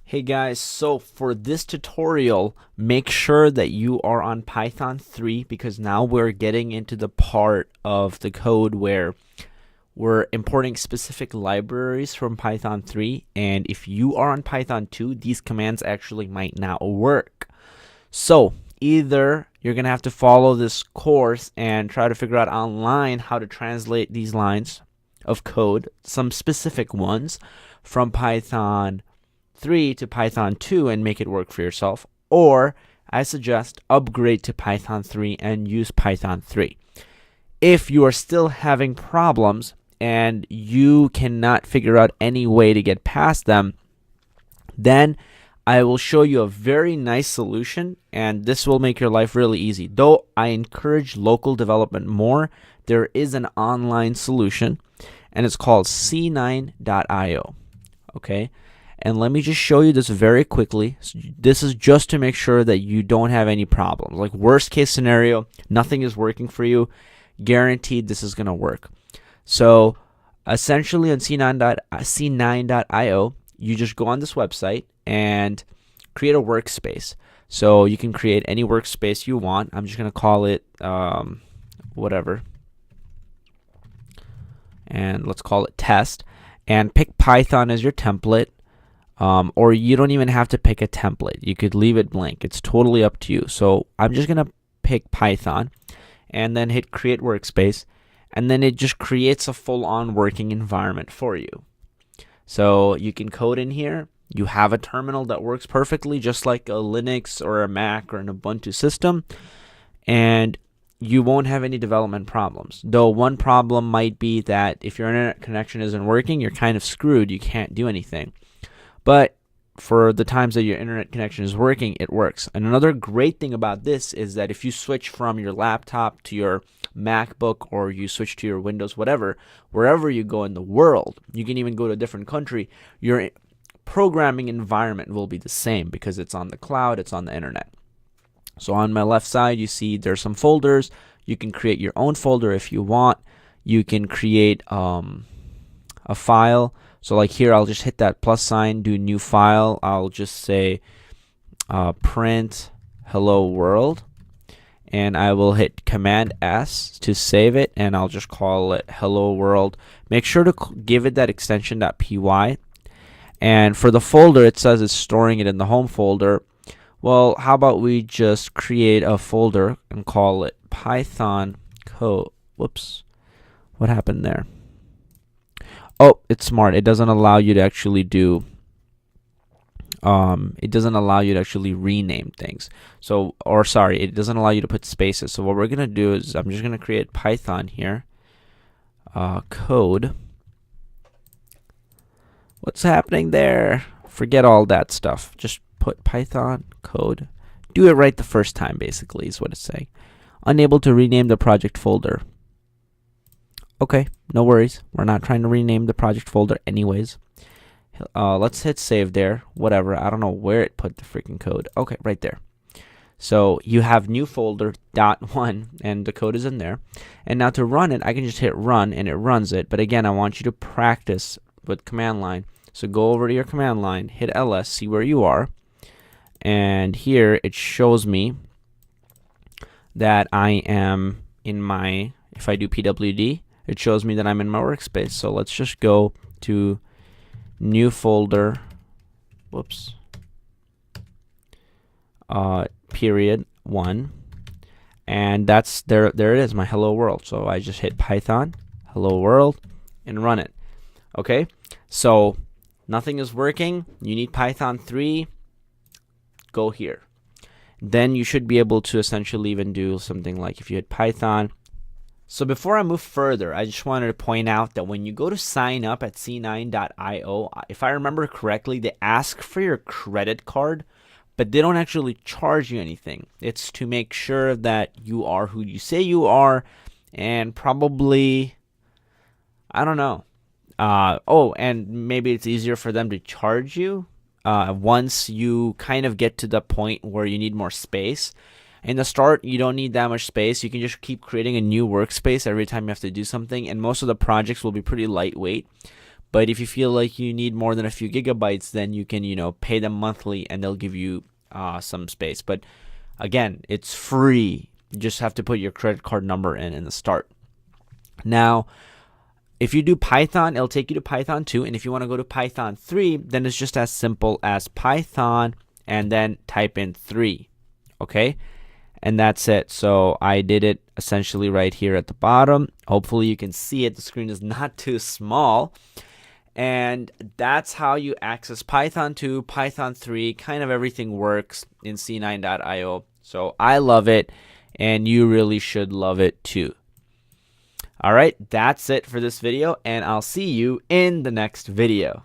Hey guys, so for this tutorial, make sure that you are on Python 3 because now we're getting into the part of the code where we're importing specific libraries from Python 3, and if you are on Python 2, these commands actually might not work. So either you're going to have to follow this course and try to figure out online how to translate these lines of code, some specific ones, from Python 3 to Python 2 and make it work for yourself, or I suggest upgrade to Python 3 and use Python 3. If you are still having problems and you cannot figure out any way to get past them, then I will show you a very nice solution, and this will make your life really easy. Though I encourage local development more, there is an online solution, and it's called c9.io. Okay? And let me just show you this very quickly. This is just to make sure that you don't have any problems. Like worst case scenario, nothing is working for you. Guaranteed this is going to work. So essentially on c9.io, you just go on this website and create a workspace. So you can create any workspace you want. I'm just going to call it whatever. And let's call it test. And pick Python as your template. Or you don't even have to pick a template. You could leave it blank. It's totally up to you. So I'm just going to pick Python and then hit create workspace. And then it just creates a full-on working environment for you. So you can code in here. You have a terminal that works perfectly, just like a Linux or a Mac or an Ubuntu system. And you won't have any development problems. Though one problem might be that if your internet connection isn't working, you're kind of screwed. You can't do anything. But for the times that your internet connection is working, it works. And another great thing about this is that if you switch from your laptop to your MacBook, or you switch to your Windows, whatever, wherever you go in the world, you can even go to a different country, your programming environment will be the same because it's on the cloud, it's on the internet. So on my left side, you see there's some folders. You can create your own folder if you want. You can create a file. So like here, I'll just hit that plus sign, do new file. I'll just say print hello world, and I will hit Command S to save it, and I'll just call it hello world. Make sure to give it that extension .py. And for the folder, it says it's storing it in the home folder. Well, how about we just create a folder and call it Python code. Whoops, what happened there? Oh, it's smart. It doesn't allow you to actually do it doesn't allow you to actually rename things. So, or sorry, it doesn't allow you to put spaces. So what we're going to do is I'm just going to create Python here. Code. What's happening there? Forget all that stuff. Just put Python code. Do it right the first time, basically, is what it's saying. Unable to rename the project folder. Okay, no worries. We're not trying to rename the project folder anyways. Let's hit save there. Whatever. I don't know where it put the freaking code. Okay, right there. So you have new folder .1 and the code is in there. And now to run it, I can just hit run and it runs it. But again, I want you to practice with command line. So go over to your command line, hit ls, see where you are. And here it shows me that I am in my, if I do pwd, it shows me that I'm in my workspace. So let's just go to new folder, whoops, period 1, and that's there it is, my hello world. So I just hit Python hello world and run it. Okay, so nothing is working. You need Python 3. Go here. Then you should be able to essentially even do something like if you hit Python. So before I move further, I just wanted to point out that when you go to sign up at c9.io, if I remember correctly, they ask for your credit card, but they don't actually charge you anything. It's to make sure that you are who you say you are, and probably, I don't know. Oh, and maybe it's easier for them to charge you once you kind of get to the point where you need more space. In the start, you don't need that much space. You can just keep creating a new workspace every time you have to do something, and most of the projects will be pretty lightweight. But if you feel like you need more than a few gigabytes, then you can, pay them monthly and they'll give you some space. But again, it's free. You just have to put your credit card number in the start. Now, if you do Python, it'll take you to Python 2. And if you want to go to Python 3, then it's just as simple as Python and then type in 3. Okay? And that's it. So I did it essentially right here at the bottom. Hopefully you can see it. The screen is not too small. And that's how you access Python 2, Python 3, kind of everything works in C9.io. So I love it, and you really should love it too. All right, that's it for this video, and I'll see you in the next video.